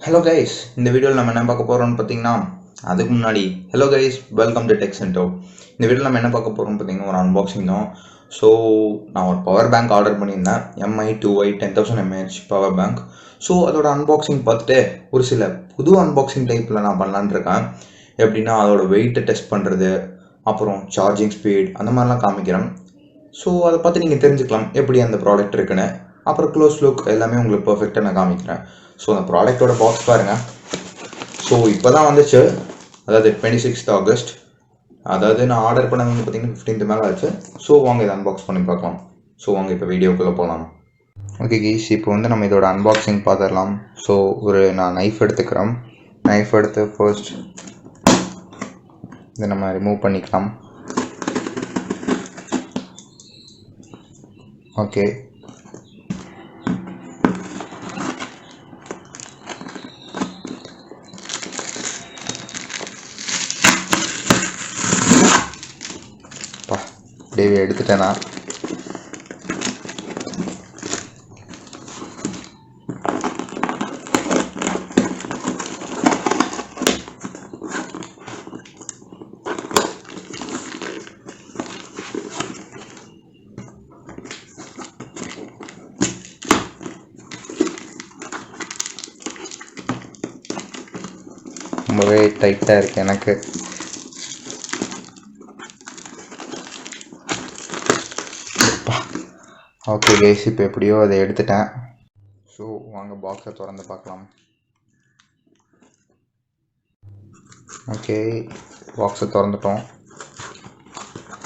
Hello guys, இந்த வீடியோவில் நம்ம என்ன பார்க்க போகிறோம்னு பார்த்தீங்கன்னா, அதுக்கு முன்னாடி hello guys, welcome to tech சென்டோ. இந்த வீடியோவில் நம்ம என்ன பார்க்க போகிறோம்னு பார்த்தீங்கன்னா, ஒரு அன்பாக்சிங் தான். ஸோ நான் ஒரு பவர் பேங்க் ஆர்டர் பண்ணியிருந்தேன், MI2i 10,000 mAh power bank. So அதோட அன்பாக்சிங் பார்த்துட்டு ஒரு சில புது அன்பாக்சிங் டைப்பில் நான் பண்ணலான்னு இருக்கேன். எப்படின்னா அதோட வெயிட்டை டெஸ்ட் பண்ணுறது, அப்புறம் சார்ஜிங் ஸ்பீட் அந்த மாதிரிலாம் காமிக்கிறேன். ஸோ அதை பார்த்து நீங்கள் தெரிஞ்சுக்கலாம் எப்படி அந்த ப்ராடக்ட் இருக்குன்னு. அப்புறம் க்ளோஸ் லுக் எல்லாமே உங்களுக்கு பர்ஃபெக்டாக நான் காமிக்கிறேன். ஸோ அந்த ப்ராடக்டோட பாக்ஸ் பாருங்கள். ஸோ இப்போ தான் வந்துச்சு, அதாவது 26th ஆகஸ்ட். அதாவது நான் ஆர்டர் பண்ணது வந்து பார்த்தீங்கன்னா 15th மேலே ஆச்சு. ஸோ வாங்க இதை அன்பாக்ஸ் பண்ணி பார்க்கலாம். ஸோ வாங்க இப்போ வீடியோக்குள்ளே போகலாம். ஓகே கீஸ், இப்போ வந்து நம்ம இதோட அன்பாக்சிங் பார்த்துடலாம். ஸோ நான் நைஃப் எடுத்துக்கிறேன். நைஃப் எடுத்து ஃபர்ஸ்ட் இதை நம்ம ரிமூவ் பண்ணிக்கலாம். ஓகே, டேவி எடுத்துட்டேனா. ரொம்பவே டைட்டாக இருக்குது எனக்கு. ஓகே கேஸ், இப்போ எப்படியோ அதை எடுத்துட்டேன். ஸோ வாங்க பாக்ஸை திறந்து பார்க்கலாம். ஓகே, பாக்ஸை திறந்துட்டோம்.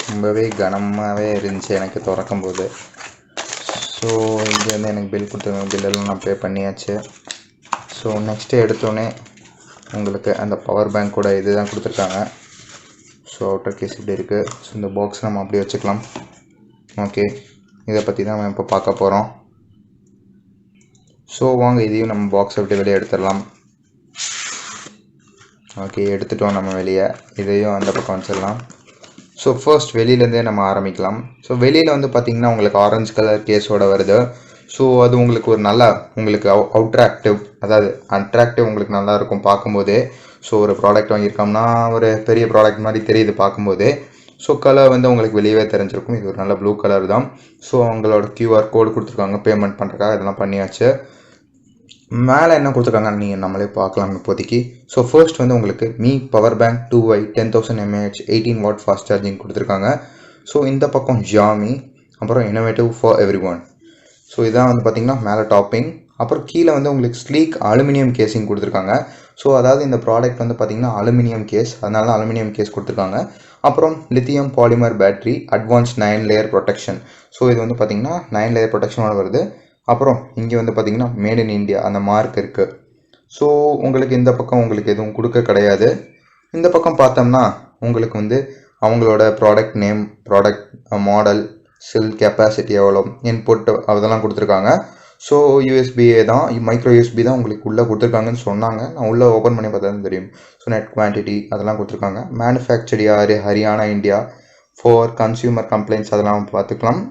ரொம்பவே கனமாகவே இருந்துச்சு எனக்கு திறக்கும்போது. ஸோ இங்கே வந்து எனக்கு பில் கொடுத்துருங்க, பில்லெல்லாம் நான் பே பண்ணியாச்சு. ஸோ நெக்ஸ்ட்டு எடுத்தோடனே உங்களுக்கு அந்த பவர் பேங்க்கோட இது தான் கொடுத்துருக்காங்க. ஸோ அவுட்டர் கேஸ் இப்படி இருக்குது. ஸோ இந்த பாக்ஸ் நம்ம அப்படியே வச்சுக்கலாம். ஓகே, இதை பற்றி தான் நம்ம இப்போ பார்க்க போகிறோம். ஸோ வாங்க இதையும் நம்ம பாக்ஸை விட்டு வெளியே எடுத்துடலாம். ஓகே, எடுத்துட்டோம் நம்ம வெளியே. இதையும் அந்த பக்கம் வச்சிடலாம். ஸோ ஃபர்ஸ்ட் வெளியிலேருந்தே நம்ம ஆரம்பிக்கலாம். ஸோ வெளியில் வந்து பார்த்திங்கன்னா உங்களுக்கு ஆரஞ்சு கலர் கேஸோடு வருது. ஸோ அது உங்களுக்கு ஒரு நல்லா உங்களுக்கு அட்ராக்டிவ், அதாவது அட்ராக்டிவ் உங்களுக்கு நல்லாயிருக்கும் பார்க்கும்போதே. ஸோ ஒரு ப்ராடக்ட் வாங்கியிருக்கோம்னா ஒரு பெரிய ப்ராடக்ட் மாதிரி தெரியுது பார்க்கும்போதே. ஸோ கலர் வந்து உங்களுக்கு வெளியவே தெரிஞ்சிருக்கும். இது ஒரு நல்ல ப்ளூ கலர் தான். ஸோ அவங்களோட QR கோடு கொடுத்துருக்காங்க பேமெண்ட் பண்ணுறதுக்காக. இதெல்லாம் பண்ணியாச்சு. மேலே என்ன கொடுத்துருக்காங்க நீங்கள் நம்மளே பார்க்கலாம் இப்போதைக்கு. ஸோ ஃபர்ஸ்ட் வந்து உங்களுக்கு power bank 2i 10,000 mAh 18 watt fast charging கொடுத்துருக்காங்க. ஸோ இந்த பக்கம் ஜாமி, அப்புறம் innovative for everyone. So இதான் வந்து பார்த்திங்கன்னா மேலே டாப்பிங். அப்புறம் கீழே வந்து உங்களுக்கு ஸ்லீக் அலுமினியம் கேஸிங் கொடுத்துருக்காங்க. ஸோ அதாவது இந்த ப்ராடக்ட் வந்து பார்த்திங்கன்னா அலுமினியம் கேஸ், அதனால அலுமினியம் கேஸ் கொடுத்துருக்காங்க. அப்புறம் lithium polymer battery, advance 9 layer protection. So இது வந்து பார்த்திங்கன்னா 9 லேயர் ப்ரொடெக்ஷனோட வருது. அப்புறம் இங்கே வந்து பார்த்திங்கன்னா மேட் இன் இந்தியா அந்த மார்க் இருக்குது. ஸோ உங்களுக்கு இந்த பக்கம் உங்களுக்கு எதுவும் கொடுக்க கிடையாது. இந்த பக்கம் பார்த்தோம்னா உங்களுக்கு வந்து அவங்களோட ப்ராடக்ட் நேம், ப்ராடக்ட் மாடல், செல் கெப்பாசிட்டி எவ்வளோ, இன்புட் அதெல்லாம் கொடுத்துருக்காங்க. ஸோ யூஎஸ்பிஏ தான், மைக்ரோ யூஎஸ்பி தான் உங்களுக்கு உள்ளே கொடுத்துருக்காங்கன்னு சொன்னாங்க. நான் உள்ளே ஓப்பன் பண்ணி பார்த்தா தான் தெரியும். ஸோ நெட் குவான்டிட்டி அதெல்லாம் கொடுத்துருக்காங்க. மேனுஃபேக்சர் யார், Haryana India. For consumer complaints அதெல்லாம் பார்த்துக்கலாம்.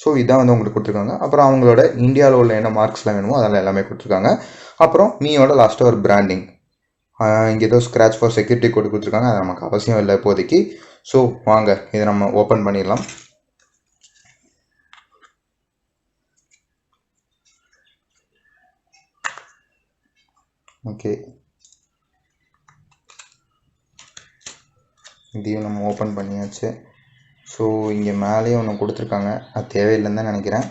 ஸோ இதான் வந்து உங்களுக்கு கொடுத்துருக்காங்க. அப்புறம் அவங்களோட இந்தியாவில் உள்ள என்ன மார்க்ஸ்லாம் வேணுமோ அதெல்லாம் எல்லாமே கொடுத்துருக்காங்க. அப்புறம் மீயோட லாஸ்ட்டாக ஒரு பிராண்டிங். இங்கே ஏதோ ஸ்க்ராட்ச் ஃபார் செக்யூரிட்டி கோடு கொடுத்துருக்காங்க. அது நமக்கு அவசியம் இல்லை இப்போதைக்கு. ஸோ வாங்க இதை நம்ம ஓப்பன் பண்ணிடலாம். ஓகே, இதையும் நம்ம ஓப்பன் பண்ணியாச்சு. ஸோ இங்கே மேலேயே ஒன்று கொடுத்துருக்காங்க, அது தேவையில்லைன்னு தான் நினைக்கிறேன்.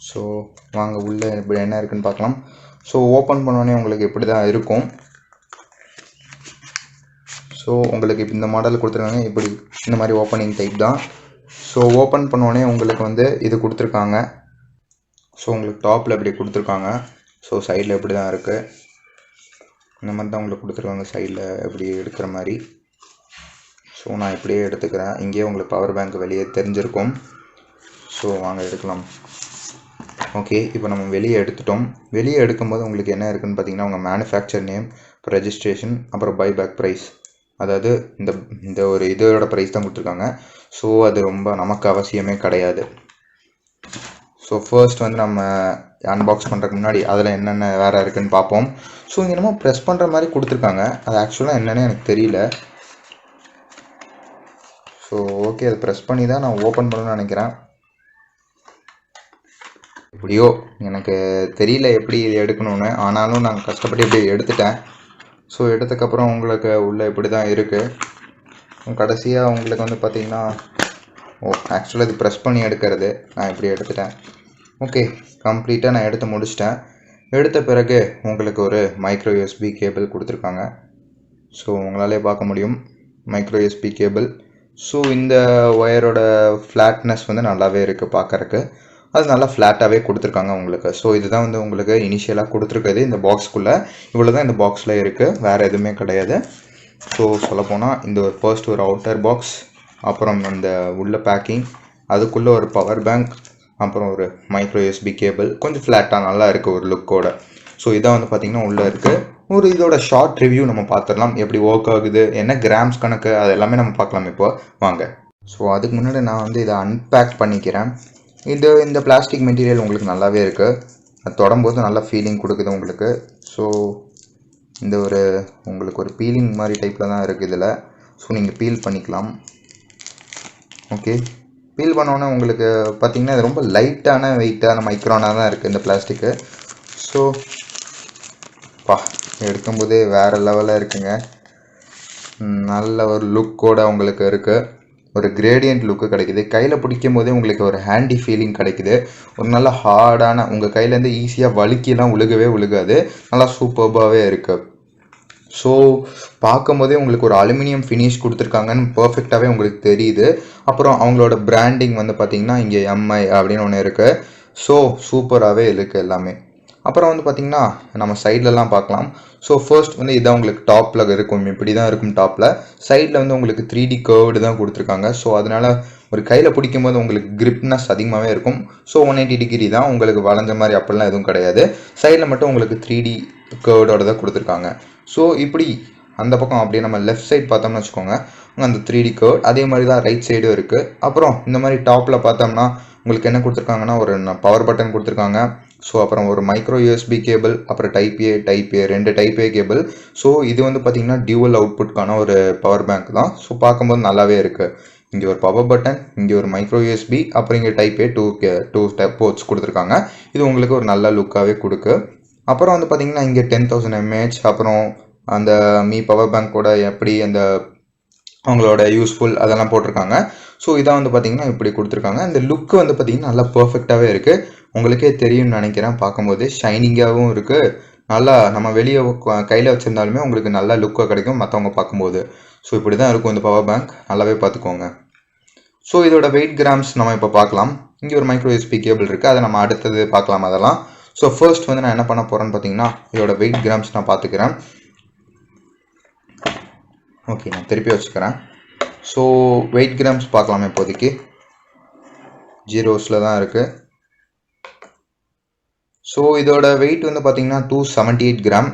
ஸோ வாங்க உள்ளே இப்படி என்ன இருக்குன்னு பார்க்கலாம். ஸோ ஓப்பன் பண்ணோடனே உங்களுக்கு இப்படி தான் இருக்கும். ஸோ உங்களுக்கு இப்போ இந்த மாடல் கொடுத்துருக்காங்க, இப்படி இந்த மாதிரி ஓப்பனிங் டைப் தான். ஸோ ஓப்பன் பண்ணோடனே உங்களுக்கு வந்து இது கொடுத்துருக்காங்க. ஸோ உங்களுக்கு டாப்பில் இப்படி கொடுத்துருக்காங்க. ஸோ சைடில் இப்படி தான் இருக்குது. இந்த மாதிரி தான் உங்களுக்கு கொடுத்துருக்காங்க, சைடில் இப்படி எடுக்கிற மாதிரி. ஸோ நான் இப்படியே எடுத்துக்கிறேன். இங்கேயே உங்களுக்கு பவர் பேங்க் வெளியே தெரிஞ்சிருக்கும். ஸோ வாங்க எடுக்கலாம். ஓகே, இப்போ நம்ம வெளியே எடுத்துட்டோம். வெளியே எடுக்கும்போது உங்களுக்கு என்ன இருக்குதுன்னு பார்த்தீங்கன்னா உங்கள் மேனுஃபேக்சர் நேம், இப்போ ரெஜிஸ்ட்ரேஷன், அப்புறம் பைபேக் ப்ரைஸ் அதாவது இந்த இந்த ஒரு இதோட ப்ரைஸ் தான் கொடுத்துருக்காங்க. ஸோ அது ரொம்ப நமக்கு அவசியமே கிடையாது. ஸோ ஃபர்ஸ்ட் வந்து நம்ம அன்பாக்ஸ் பண்ணுறதுக்கு முன்னாடி அதில் என்னென்ன வேறு இருக்குதுன்னு பார்ப்போம். ஸோ இங்கே என்னமோ ப்ரெஸ் பண்ணுற மாதிரி கொடுத்துருக்காங்க. அது ஆக்சுவலாக என்னென்னு எனக்கு தெரியல. ஸோ ஓகே, அதை ப்ரெஸ் பண்ணி தான் நான் ஓப்பன் பண்ணணும்னு நினைக்கிறேன். எப்படியோ எனக்கு தெரியல எப்படி இது எடுக்கணும்னு, ஆனாலும் நான் கஷ்டப்பட்டு இப்படி எடுத்துட்டேன். ஸோ எடுத்ததுக்கப்புறம் உங்களுக்கு உள்ளே இப்படி தான் இருக்குது. கடைசியாக உங்களுக்கு வந்து பார்த்திங்கன்னா ஆக்சுவலாக இது ப்ரெஸ் பண்ணி எடுக்கிறது. நான் இப்படி எடுத்துட்டேன். ஓகே, கம்ப்ளீட்டாக நான் எடுத்து முடிச்சிட்டேன். எடுத்த பிறகு உங்களுக்கு ஒரு மைக்ரோ யூஎஸ்பி கேபிள் கொடுத்துருக்காங்க. ஸோ உங்களாலே பார்க்க முடியும் மைக்ரோ யூஎஸ்பி கேபிள். ஸோ இந்த ஒயரோட ஃப்ளாட்னஸ் வந்து நல்லாவே இருக்குது பார்க்குறக்கு. அது நல்லா ஃப்ளாட்டாகவே கொடுத்துருக்காங்க உங்களுக்கு. ஸோ இதுதான் வந்து உங்களுக்கு இனிஷியலாக கொடுத்துருக்குது இந்த பாக்ஸ்க்குள்ளே. இவ்வளோ தான் இந்த பாக்ஸில் இருக்குது, வேறு எதுவுமே கிடையாது. ஸோ சொல்லப்போனால் இந்த ஒரு ஃபர்ஸ்ட் ஒரு அவுட்டர் பாக்ஸ், அப்புறம் அந்த உள்ள பேக்கிங், அதுக்குள்ளே ஒரு பவர் பேங்க், அப்புறம் ஒரு மைக்ரோ யூஎஸ்பி கேபிள். கொஞ்சம் ஃப்ளாட்டாக நல்லா இருக்குது ஒரு லுக்கோட. ஸோ இதான் வந்து பார்த்திங்கன்னா உள்ளே இருக்குது. ஒரு இதோட ஷார்ட் ரிவ்யூ நம்ம பார்த்துடலாம், எப்படி ஒர்க் ஆகுது, என்ன கிராம்ஸ் கணக்கு, அது எல்லாமே நம்ம பார்க்கலாம் இப்போ வாங்க. ஸோ அதுக்கு முன்னாடி நான் வந்து இதை அன்பேக் பண்ணிக்கிறேன். இந்த பிளாஸ்டிக் மெட்டீரியல் உங்களுக்கு நல்லாவே இருக்குது. அது தொடும்போது நல்லா ஃபீலிங் கொடுக்குது உங்களுக்கு. ஸோ இந்த ஒரு உங்களுக்கு ஒரு பீலிங் மாதிரி டைப்பில் தான் இருக்குது இதில். ஸோ நீங்கள் பீல் பண்ணிக்கலாம். ஓகே, பீல் பண்ணோன்னே உங்களுக்கு பார்த்திங்கன்னா இது ரொம்ப லைட்டான வெயிட்டான மைக்ரானாக தான் இருக்குது இந்த பிளாஸ்டிக்கு. ஸோ எடுக்கும்போதே வேறு லெவலில் இருக்குங்க. நல்ல ஒரு லுக்கோட உங்களுக்கு இருக்குது. ஒரு கிரேடியன்ட் லுக்கு கிடைக்குது. கையில் பிடிக்கும் போதே உங்களுக்கு ஒரு ஹேண்டி ஃபீலிங் கிடைக்குது. ஒரு நல்ல ஹார்டான, உங்கள் கையிலேருந்து ஈஸியாக வழுக்கிலாம் விழுகாது. நல்லா சூப்பர்பாகவே இருக்குது. ஸோ பார்க்கும் போதே உங்களுக்கு ஒரு அலுமினியம் ஃபினிஷ் கொடுத்துருக்காங்கன்னு பர்ஃபெக்டாகவே உங்களுக்கு தெரியுது. அப்புறம் அவங்களோட பிராண்டிங் வந்து பார்த்திங்கன்னா இங்கே எம்ஐ அப்படின்னு ஒன்று இருக்குது. ஸோ சூப்பராகவே இருக்குது எல்லாமே. அப்புறம் வந்து பார்த்திங்கன்னா நம்ம சைட்லலாம் பார்க்கலாம். ஸோ ஃபர்ஸ்ட் வந்து இதான் உங்களுக்கு டாப்பில் இருக்கும், இப்படி தான் இருக்கும் டாப்பில். சைடில் வந்து உங்களுக்கு 3D கர்வ்டு தான் கொடுத்துருக்காங்க. ஸோ அதனால் ஒரு கையில் பிடிக்கும் போது உங்களுக்கு கிரிப்னஸ் அதிகமாகவே இருக்கும். ஸோ 180 டிகிரி தான், உங்களுக்கு வளைஞ்ச மாதிரி அப்படிலாம் எதுவும் கிடையாது. சைடில் மட்டும் உங்களுக்கு 3D கர்வ்டோட தான் கொடுத்துருக்காங்க. ஸோ இப்படி அந்த பக்கம் அப்படியே நம்ம லெஃப்ட் சைட் பார்த்தோம்னு வச்சுக்கோங்க, அந்த 3D கர்வ் அதே மாதிரி தான் ரைட் சைடும் இருக்குது. அப்புறம் இந்த மாதிரி டாப்பில் பார்த்தோம்னா உங்களுக்கு என்ன கொடுத்துருக்காங்கன்னா ஒரு பவர் பட்டன் கொடுத்துருக்காங்க. ஸோ அப்புறம் ஒரு மைக்ரோ யூஎஸ்பி கேபிள், அப்புறம் type A 2 type A cable. So இது வந்து பார்த்திங்கன்னா டியூவல் அவுட்புட்கான ஒரு பவர் பேங்க் தான். ஸோ பார்க்கும்போது நல்லாவே இருக்குது. இங்கே ஒரு பவர் பட்டன், இங்கே ஒரு மைக்ரோ யூஎஸ்பி, அப்புறம் இங்கே டைப் ஏ 2 ஸ்டெப் போர்ட்ஸ் கொடுத்துருக்காங்க. இது உங்களுக்கு ஒரு நல்ல லுக்காகவே கொடுக்கு. அப்புறம் வந்து பார்த்திங்கன்னா இங்கே 10,000 mAh, அப்புறம் அந்த பவர் பேங்க்கோட எப்படி அந்த அவங்களோட யூஸ்ஃபுல் அதெல்லாம் போட்டிருக்காங்க. ஸோ இதான் வந்து பார்த்திங்கன்னா இப்படி கொடுத்துருக்காங்க. இந்த லுக்கு வந்து பார்த்திங்கன்னா நல்லா பர்ஃபெக்டாகவே இருக்குது. உங்களுக்கே தெரியும்னு நினைக்கிறேன், பார்க்கும்போது ஷைனிங்காகவும் இருக்குது. நல்லா நம்ம வெளியே கையில் வச்சுருந்தாலுமே உங்களுக்கு நல்ல லுக்காக கிடைக்கும் மற்றவங்க பார்க்கும்போது. ஸோ இப்படி தான் இருக்கும் இந்த பவர் பேங்க், நல்லாவே பார்த்துக்கோங்க. ஸோ இதோட வெயிட் கிராம்ஸ் நம்ம இப்போ பார்க்கலாம். இங்கே ஒரு மைக்ரோ யூஎஸ்பி கேபிள் இருக்குது, அதை நம்ம அடுத்தது பார்க்கலாம் அதெல்லாம். ஸோ ஃபர்ஸ்ட் வந்து நான் என்ன பண்ண போகிறேன்னு பார்த்தீங்கன்னா இதோட வெயிட் கிராம்ஸ் நான் பார்த்துக்கிறேன். ஓகே, நான் திருப்பி வச்சுக்கிறேன். ஸோ வெயிட் கிராம்ஸ் பார்க்கலாமே. இப்போதைக்கு ஜீரோஸில் தான் இருக்குது. ஸோ இதோட வெயிட் வந்து பார்த்திங்கன்னா 278 கிராம்.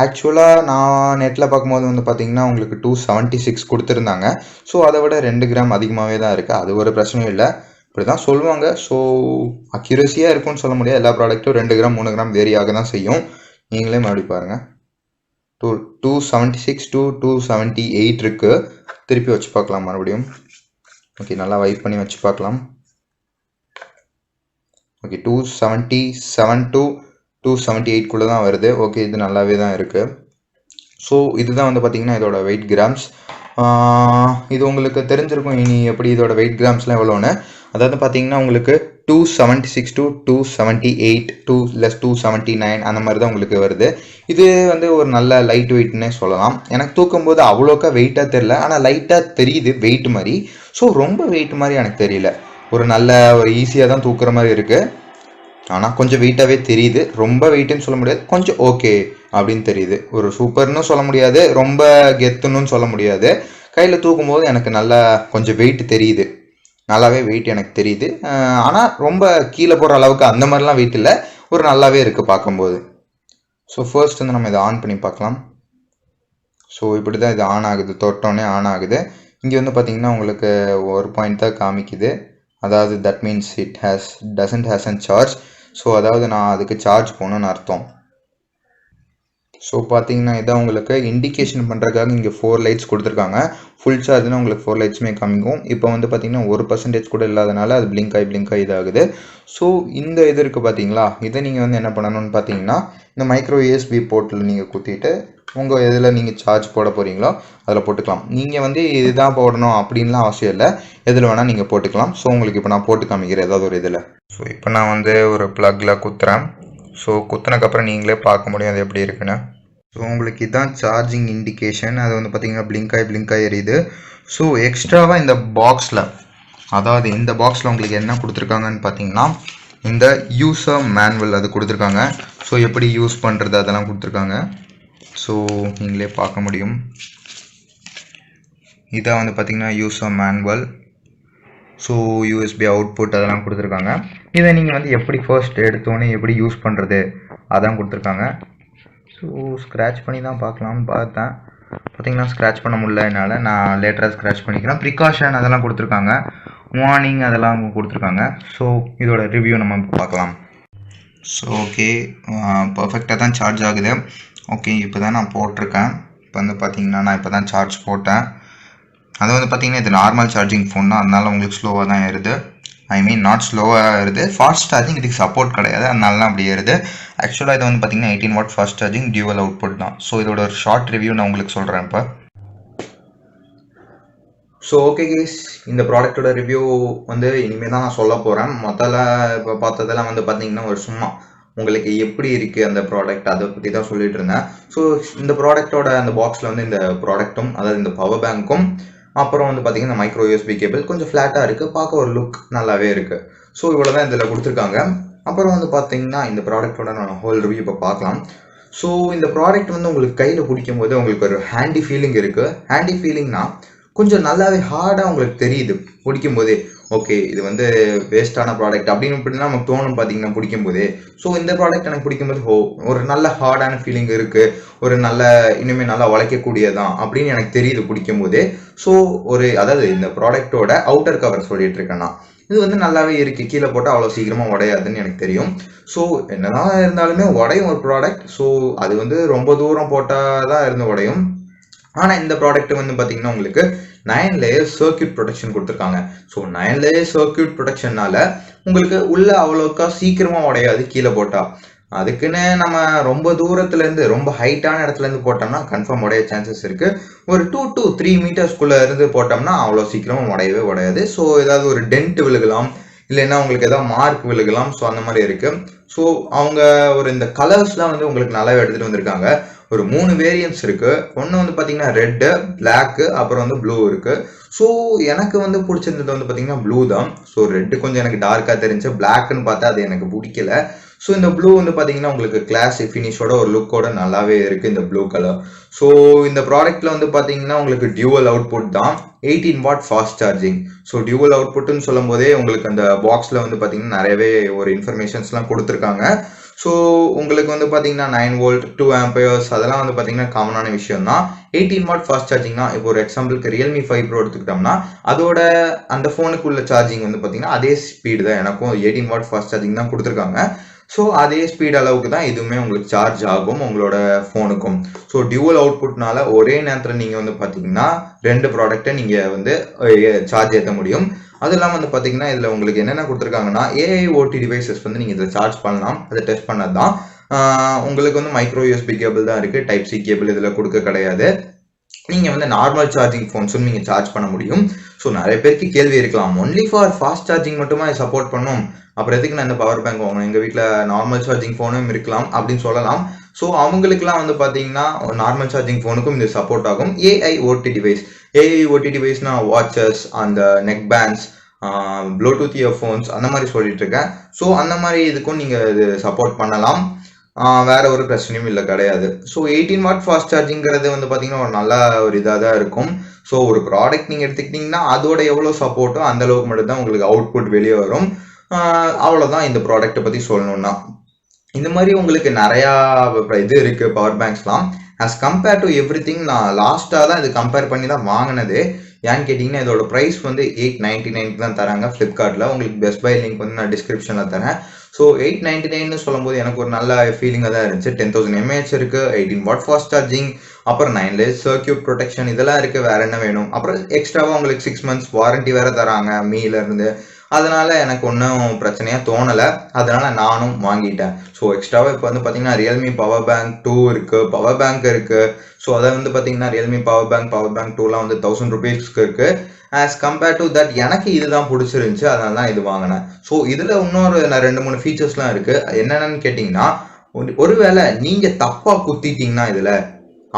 ஆக்சுவலாக நான் நெட்டில் பார்க்கும்போது வந்து பார்த்திங்கன்னா உங்களுக்கு 276 கொடுத்துருந்தாங்க. ஸோ அதை விட 2 கிராம் அதிகமாகவே தான் இருக்குது. அது ஒரு பிரச்சனையும் இல்லை, இப்படி தான் சொல்லுவாங்க. ஸோ அக்யூரஸியாக இருக்கும்னு சொல்ல முடியாது. எல்லா ப்ராடக்ட்டும் 2 கிராம் 3 கிராம் வேரியாக தான் செய்யும். நீங்களே மறுபடியும் பாருங்கள். 276 to 278 இருக்குது. திருப்பி வச்சு பார்க்கலாம் மறுபடியும். ஓகே, நல்லா வைப் பண்ணி வச்சு பார்க்கலாம். ஓகே, 277 to 278 தான் வருது. ஓகே, இது நல்லாவே தான் இருக்குது. ஸோ இதுதான் வந்து பார்த்திங்கன்னா இதோட வெயிட் கிராம்ஸ். இது உங்களுக்கு தெரிஞ்சிருக்கும் இனி எப்படி இதோட வெயிட் கிராம்ஸ்லாம் எவ்வளோன்னு. அதாவது பார்த்திங்கன்னா உங்களுக்கு 276 to 278 279 அந்த மாதிரி தான் உங்களுக்கு வருது. இது வந்து ஒரு நல்ல லைட் வெயிட்னே சொல்லலாம். எனக்கு தூக்கும்போது அவ்வளோக்கா வெயிட்டாக தெரியல, ஆனால் லைட்டாக தெரியுது வெயிட் மாதிரி. ஸோ ரொம்ப வெயிட் மாதிரி எனக்கு தெரியல, ஒரு நல்ல ஒரு ஈஸியாக தான் தூக்குற மாதிரி இருக்குது. ஆனால் கொஞ்சம் வெயிட்டாகவே தெரியுது. ரொம்ப வெயிட்டுன்னு சொல்ல முடியாது, கொஞ்சம் ஓகே அப்படின்னு தெரியுது. ஒரு சூப்பர்னு சொல்ல முடியாது, ரொம்ப கெத்துன்னு சொல்ல முடியாது. கையில் தூக்கும்போது எனக்கு நல்லா கொஞ்சம் வெயிட் தெரியுது, நல்லாவே வெயிட் எனக்கு தெரியுது. ஆனால் ரொம்ப கீழே போகிற அளவுக்கு அந்த மாதிரிலாம் வெயிட் இல்லை, ஒரு நல்லாவே இருக்குது பார்க்கும்போது. ஸோ ஃபர்ஸ்ட் வந்து நம்ம இதை ஆன் பண்ணி பார்க்கலாம். ஸோ இப்படி தான் இது ஆன் ஆகுது, தொட்டோன்னே ஆன் ஆகுது. இங்கே வந்து பார்த்தீங்கன்னா உங்களுக்கு ஒரு பாயிண்ட் தான் காமிக்குது, அதாவது that means it doesn't has and charge. So அதாவது நான் அதுக்கு சார்ஜ் போகணுன்னு அர்த்தம். ஸோ பார்த்தீங்கன்னா இதான் உங்களுக்கு இண்டிகேஷன் பண்ணுறதுக்காக இங்கே 4 லைட்ஸ் கொடுத்துருக்காங்க. ஃபுல் சார்ஜ்னால் உங்களுக்கு 4 லைட்ஸுமே காமிக்கும். இப்போ வந்து பார்த்தீங்கன்னா 1% கூட இல்லாதனால அது பிளிங்க் ஆகி இதாகுது. ஸோ இந்த இது இருக்குது பார்த்தீங்களா, இதை நீங்கள் வந்து என்ன பண்ணணும்னு பார்த்தீங்கன்னா இந்த மைக்ரோ யூஎஸ்பி போர்ட்டில் நீங்கள் குத்திட்டு உங்கள் இதில் நீங்கள் சார்ஜ் போட போகிறீங்களோ அதில் போட்டுக்கலாம். நீங்கள் வந்து இதுதான் போடணும் அப்படின்லாம் அவசியம் இல்லை, எதில் வேணால் நீங்கள் போட்டுக்கலாம். ஸோ உங்களுக்கு இப்போ நான் போட்டு காமிக்கிறேன் ஏதாவது ஒரு இதில். ஸோ இப்போ நான் வந்து ஒரு ப்ளக்கில் குத்துறேன். ஸோ குத்துனதுக்கப்புறம் நீங்களே பார்க்க முடியும் அது எப்படி இருக்குன்னு. ஸோ உங்களுக்கு இதுதான் சார்ஜிங் இண்டிகேஷன். அது வந்து பார்த்தீங்கன்னா பிளிங்க் ஆகி எரியுது. ஸோ எக்ஸ்ட்ராவாக இந்த பாக்ஸில், அதாவது இந்த பாக்ஸில் உங்களுக்கு என்ன கொடுத்துருக்காங்கன்னு பார்த்தீங்கன்னா இந்த யூசர் மேனுவல் அது கொடுத்துருக்காங்க. ஸோ எப்படி யூஸ் பண்ணுறது அதெல்லாம் கொடுத்துருக்காங்க. ஸோ நீங்களே பார்க்க முடியும். இதான் வந்து பார்த்தீங்கன்னா user manual. So USB output அதெல்லாம் கொடுத்துருக்காங்க. இதை நீங்கள் வந்து எப்படி ஃபர்ஸ்ட் எடுத்தோன்னே எப்படி யூஸ் பண்ணுறது அதான் கொடுத்துருக்காங்க. ஸோ ஸ்க்ராட்ச் பண்ணி தான் பார்க்கலாம்னு பார்த்தேன். பார்த்தீங்கன்னா ஸ்க்ராட்ச் பண்ண முடியல என்னால், நான் லேட்டராக ஸ்க்ராட்ச் பண்ணிக்கிறேன். ப்ரிகாஷன் அதெல்லாம் கொடுத்துருக்காங்க, வார்னிங் அதெல்லாம் கொடுத்துருக்காங்க. ஸோ இதோட ரிவ்யூ நம்ம பார்க்கலாம். ஸோ ஓகே, பர்ஃபெக்டாக தான் சார்ஜ் ஆகுது. ஓகே, இப்போ தான் நான் போட்டிருக்கேன். இப்போ வந்து பார்த்தீங்கன்னா நான் இப்போ தான் சார்ஜ் போட்டேன். அது வந்து பார்த்தீங்கன்னா இது நார்மல் சார்ஜிங் ஃபோன் தான், அதனால உங்களுக்கு ஸ்லோவாக தான் ஏறுது. ஐ மீன் நாட் ஸ்லோவாக ஏறுது, ஃபாஸ்ட் சார்ஜிங் இதுக்கு சப்போர்ட் கிடையாது, அதனால தான் அப்படி ஏறுது. ஆக்சுவலாக இது வந்து பார்த்தீங்கன்னா 18 watt fast charging dual output தான். ஸோ இதோட ஒரு ஷார்ட் ரிவ்யூ நான் உங்களுக்கு சொல்கிறேன் இப்போ. ஸோ ஓகே கேஸ், இந்த ப்ராடக்டோட ரிவ்யூ வந்து இனிமேல் தான் நான் சொல்ல போகிறேன். முதல்ல இப்போ பார்த்ததெல்லாம் வந்து பார்த்தீங்கன்னா ஒரு சும்மா உங்களுக்கு எப்படி இருக்குது அந்த ப்ராடக்ட் அதை பற்றி தான் சொல்லிட்டு இருந்தேன். ஸோ இந்த ப்ராடக்டோட அந்த பாக்ஸில் வந்து இந்த ப்ராடக்ட்டும், அதாவது இந்த பவர் பேங்க்கும், அப்புறம் வந்து பார்த்தீங்கன்னா மைக்ரோ யூஎஸ்பி கேபிள் கொஞ்சம் ஃப்ளாட்டாக இருக்குது, பார்க்க ஒரு லுக் நல்லாவே இருக்குது. ஸோ இவ்வளோ தான் இதில் கொடுத்துருக்காங்க. அப்புறம் வந்து பார்த்தீங்கன்னா இந்த ப்ராடக்டோட நான் ஹோல் ரிவ்யூ இப்போ பார்க்கலாம். ஸோ இந்த ப்ராடக்ட் வந்து உங்களுக்கு கையில் பிடிக்கும் போது உங்களுக்கு ஒரு ஹேண்டி ஃபீலிங் இருக்குது. ஹேண்டி ஃபீலிங்னா கொஞ்சம் நல்லாவே ஹார்டாக உங்களுக்கு தெரியுது பிடிக்கும் போதே. ஓகே, இது வந்து வேஸ்டான ப்ராடக்ட் அப்படின்னு இப்படிலாம் நமக்கு தோணும் பார்த்தீங்கன்னா பிடிக்கும் போதே. ஸோ இந்த ப்ராடக்ட் எனக்கு பிடிக்கும்போது ஒரு நல்ல ஹார்டான ஃபீலிங் இருக்குது, ஒரு நல்ல இனிமேல் நல்லா உழைக்கக்கூடியதான் அப்படின்னு எனக்கு தெரியுது பிடிக்கும் போதே. ஸோ அதாவது இந்த ப்ராடக்டோட அவுட்டர் கவர் சொல்லிட்டு இருக்கேன்னா இது வந்து நல்லாவே இருக்குது, கீழே போட்டால் அவ்வளோ சீக்கிரமாக உடையாதுன்னு எனக்கு தெரியும். ஸோ என்னதான் இருந்தாலுமே உடையும் ஒரு ப்ராடக்ட். ஸோ அது வந்து ரொம்ப தூரம் போட்டால் தான் இருந்து உடையும். ஆனால் இந்த ப்ராடக்ட் வந்து பார்த்தீங்கன்னா உங்களுக்கு 9 லேயர் சர்க்யூட் ப்ரொடெக்ஷன் கொடுத்துருக்காங்க. ஸோ 9 லேயர் சர்க்யூட் ப்ரொடெக்ஷன்னால உங்களுக்கு உள்ள அவ்வளோக்கா சீக்கிரமாக உடையாது கீழே போட்டால். அதுக்குன்னு நம்ம ரொம்ப தூரத்துலேருந்து ரொம்ப ஹைட்டான இடத்துலேருந்து போட்டோம்னா கன்ஃபார்ம் உடைய சான்சஸ் இருக்குது. ஒரு 2 to 3 மீட்டர்ஸ்குள்ளே இருந்து போட்டோம்னா அவ்வளோ சீக்கிரமாக உடையவே உடையாது. ஸோ ஏதாவது ஒரு டென்ட் விழுகலாம், இல்லைன்னா உங்களுக்கு ஏதாவது மார்க் விழுகலாம். ஸோ அந்த மாதிரி இருக்குது. ஸோ அவங்க இந்த கலர்ஸ்லாம் வந்து உங்களுக்கு நல்லாவே எடுத்துகிட்டு வந்திருக்காங்க. ஒரு 3 வேரியன்ட்ஸ் இருக்குது. ஒன்று வந்து பார்த்தீங்கன்னா ரெட்டு, பிளாக்கு, அப்புறம் வந்து ப்ளூ இருக்குது. ஸோ எனக்கு வந்து பிடிச்சிருந்தது வந்து பார்த்தீங்கன்னா ப்ளூ தான். ஸோ ரெட்டு கொஞ்சம் எனக்கு டார்க்காக தெரிஞ்சு, பிளாக்குன்னு பார்த்தா அது எனக்கு பிடிக்கல. ஸோ இந்த ப்ளூ வந்து பார்த்தீங்கன்னா உங்களுக்கு கிளாஸ் ஃபினிஷோட ஒரு லுக்கோட நல்லாவே இருக்குது இந்த ப்ளூ கலர். ஸோ இந்த ப்ராடக்ட்டில் வந்து பார்த்தீங்கன்னா உங்களுக்கு டியூவல் அவுட்புட் தான், 18 watt fast charging. So dual அவுட்புட்னு சொல்லும் போதே உங்களுக்கு அந்த பாக்ஸில் வந்து பார்த்தீங்கன்னா நிறையவே ஒரு இன்ஃபர்மேஷன்ஸ்லாம் கொடுத்துருக்காங்க. ஸோ உங்களுக்கு வந்து பார்த்தீங்கன்னா 9 வோல்ட் 2 ஆம்பியர்ஸ் அதெல்லாம் வந்து பார்த்தீங்கன்னா காமனான விஷயம் தான். 18 வாட் ஃபாஸ்ட் சார்ஜிங் தான். இப்போ ஒரு எக்ஸாம்பிளுக்கு ரியல்மி 5 ப்ரோ எடுத்துக்கிட்டோம்னா அதோட அந்த ஃபோனுக்கு உள்ள சார்ஜிங் வந்து பார்த்தீங்கன்னா அதே ஸ்பீடு தான், எனக்கும் 18 வாட் ஃபாஸ்ட் சார்ஜிங் தான் கொடுத்துருக்காங்க. ஸோ அதே ஸ்பீட் அளவுக்கு தான் இதுவுமே உங்களுக்கு சார்ஜ் ஆகும் உங்களோட ஃபோனுக்கும். ஸோ டியூவல் அவுட்புட்னால ஒரே நேரத்தில் நீங்கள் வந்து பார்த்தீங்கன்னா 2 ப்ராடக்டை நீங்கள் வந்து சார்ஜ் ஏற்ற முடியும். அது இல்லாமல் வந்து பார்த்தீங்கன்னா இதில் உங்களுக்கு என்னென்ன கொடுத்துருக்காங்கன்னா ஏஐஓடி டிவைசஸ் வந்து நீங்கள் இதில் சார்ஜ் பண்ணலாம். அதை டெஸ்ட் பண்ணது தான். உங்களுக்கு வந்து மைக்ரோ யூஎஸ்பி கேபிள் தான் இருக்குது, டைப் சி கேபிள் இதில் கொடுக்க கிடையாது. நீங்கள் வந்து நார்மல் சார்ஜிங் ஃபோன்ஸும் நீங்கள் சார்ஜ் பண்ண முடியும். ஸோ நிறைய பேருக்கு கேள்வி இருக்கலாம், ஒன்லி ஃபார் ஃபாஸ்ட் சார்ஜிங் மட்டுமா சப்போர்ட் பண்ணும், அப்புறம் எதுக்கு நான் இந்த பவர் பேங்க் வாங்கணும், எங்கள் வீட்டில் நார்மல் சார்ஜிங் ஃபோனும் இருக்கலாம் அப்படின்னு சொல்லலாம். ஸோ அவங்களுக்குலாம் வந்து பார்த்தீங்கன்னா நார்மல் சார்ஜிங் ஃபோனுக்கும் இது சப்போர்ட் ஆகும். ஏஐஓடி டிவைஸ்னா வாட்சஸ், அந்த நெக் பேண்ட்ஸ், ப்ளூடூத் இயர்ஃபோன்ஸ் அந்த மாதிரி சொல்லிட்டு இருக்கேன். ஸோ அந்த மாதிரி இதுக்கும் நீங்கள் இது சப்போர்ட் பண்ணலாம், வேற ஒரு பிரச்சனையும் இல்லை கிடையாது. ஸோ 18 வாட் ஃபாஸ்ட் சார்ஜிங்கிறது வந்து பார்த்தீங்கன்னா ஒரு நல்ல ஒரு இதாக தான் இருக்கும். ஸோ ஒரு ப்ராடக்ட் நீங்கள் எடுத்துக்கிட்டிங்கன்னா அதோட எவ்வளோ சப்போர்ட்டோ அந்த அளவுக்கு மட்டும்தான் உங்களுக்கு அவுட்புட் வெளியே வரும். அவ்வளோதான் இந்த ப்ராடக்ட்டை பற்றி சொல்லணும்னா. இந்த மாதிரி உங்களுக்கு நிறையா இது இருக்குது பவர் பேங்க்ஸ்லாம். As compare to everything நான் லாஸ்ட்டாக தான் இது கம்பேர் பண்ணி தான் வாங்கினது. ஏன்னு கேட்டிங்கன்னா இதோட ப்ரைஸ் வந்து 899 தான் தராங்க ஃப்ளிப்கார்ட்டில். உங்களுக்கு பெஸ்ட் பை லிங்க் வந்து நான் டிஸ்கிரிப்ஷனில் தரேன். ஸோ 899 சொல்லும்போது எனக்கு ஒரு நல்ல ஃபீலிங்காக தான் இருந்துச்சு. 10,000 mAh இருக்குது, 18 வாட் ஃபாஸ்ட் சார்ஜிங், அப்புறம் 9 லேயர்ஸ் சர்க்யூட் ப்ரொடெக்ஷன், இதெல்லாம் இருக்குது. வேறு என்ன வேணும்? அப்புறம் எக்ஸ்ட்ராவாக உங்களுக்கு 6 months வாரண்டி வேறு தராங்க மீலேருந்து. அதனால எனக்கு ஒன்றும் பிரச்சனையாக தோணலை. அதனால நானும் வாங்கிட்டேன். ஸோ எக்ஸ்ட்ராவாக இப்போ வந்து பார்த்தீங்கன்னா ரியல்மி பவர் பேங்க் 2 இருக்குது, பவர் பேங்க் இருக்குது. ஸோ அதை வந்து பார்த்தீங்கன்னா ரியல்மி பவர் பேங்க் 2லாம் வந்து 1000 rupeesக்கு இருக்குது. ஆஸ் கம்பேர் டு தட் எனக்கு இதுதான் பிடிச்சிருந்துச்சு, அதனால தான் இது வாங்கினேன். ஸோ இதில் இன்னொரு 2-3 ஃபீச்சர்ஸ்லாம் இருக்குது. என்னென்னு கேட்டிங்கன்னா, ஒருவேளை நீங்கள் தப்பாக குத்திட்டீங்கன்னா இதில்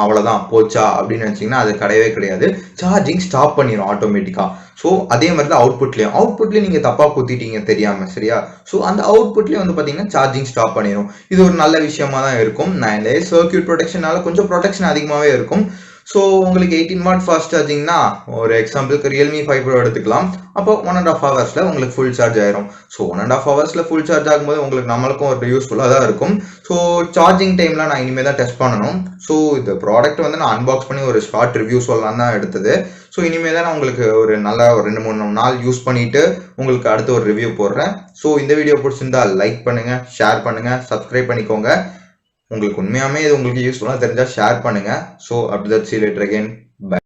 அவ்வளோதான் போச்சா அப்படின்னு நினச்சிங்கன்னா அது கிடையவே கிடையாது. சார்ஜிங் ஸ்டாப் பண்ணிடும் ஆட்டோமேட்டிக்காக. ஸோ அதே மாதிரி தான் அவுட்புட்லேயும் நீங்கள் தப்பாக குத்திட்டீங்க தெரியாமல், சரியா? ஸோ அந்த அவுட்புட்லேயும் வந்து பார்த்தீங்கன்னா சார்ஜிங் ஸ்டாப் பண்ணிடும். இது ஒரு நல்ல விஷயமா தான் இருக்கும். 9 லேயர் சர்க்யூட் ப்ரொடெக்ஷனால கொஞ்சம் ப்ரொடெக்ஷன் அதிகமாகவே இருக்கும். ஸோ உங்களுக்கு 18 வாட் ஃபாஸ்ட் சார்ஜிங்னா ஒரு எக்ஸாம்பிளுக்கு ரியல்மி 5 ப்ரோ எடுத்துக்கலாம். அப்போ 1.5 ஹவர்ஸில் உங்களுக்கு ஃபுல் சார்ஜ் ஆயிரும். ஸோ 1.5 ஹவர்ஸில் ஃபுல் சார்ஜ் ஆகும்போது உங்களுக்கு நம்மளுக்கும் ஒரு யூஸ்ஃபுல்லாக தான் இருக்கும். ஸோ சார்ஜிங் டைம்லாம் நான் இனிமேல் தான் டெஸ்ட் பண்ணணும். ஸோ இந்த ப்ராடக்ட் வந்து நான் அன்பாக்ஸ் பண்ணி ஒரு ஷார்ட் ரிவ்யூ சொல்லலாம் தான் எடுத்தது. ஸோ இனிமேல் தான் நான் உங்களுக்கு ஒரு நல்ல ஒரு 2-3 நாள் யூஸ் பண்ணிவிட்டு உங்களுக்கு அடுத்து ஒரு ரிவ்யூ போடுறேன். ஸோ இந்த வீடியோ பிடிச்சிருந்தா லைக் பண்ணுங்கள், ஷேர் பண்ணுங்கள், சப்ஸ்கிரைப் பண்ணிக்கோங்க. உங்களுக்கு உண்மையாமே இது உங்களுக்கு யூஸ்ஃபுல்லாக தெரிஞ்சால் ஷேர் பண்ணுங்கள். ஸோ அப்படி தான் see you later again. Bye.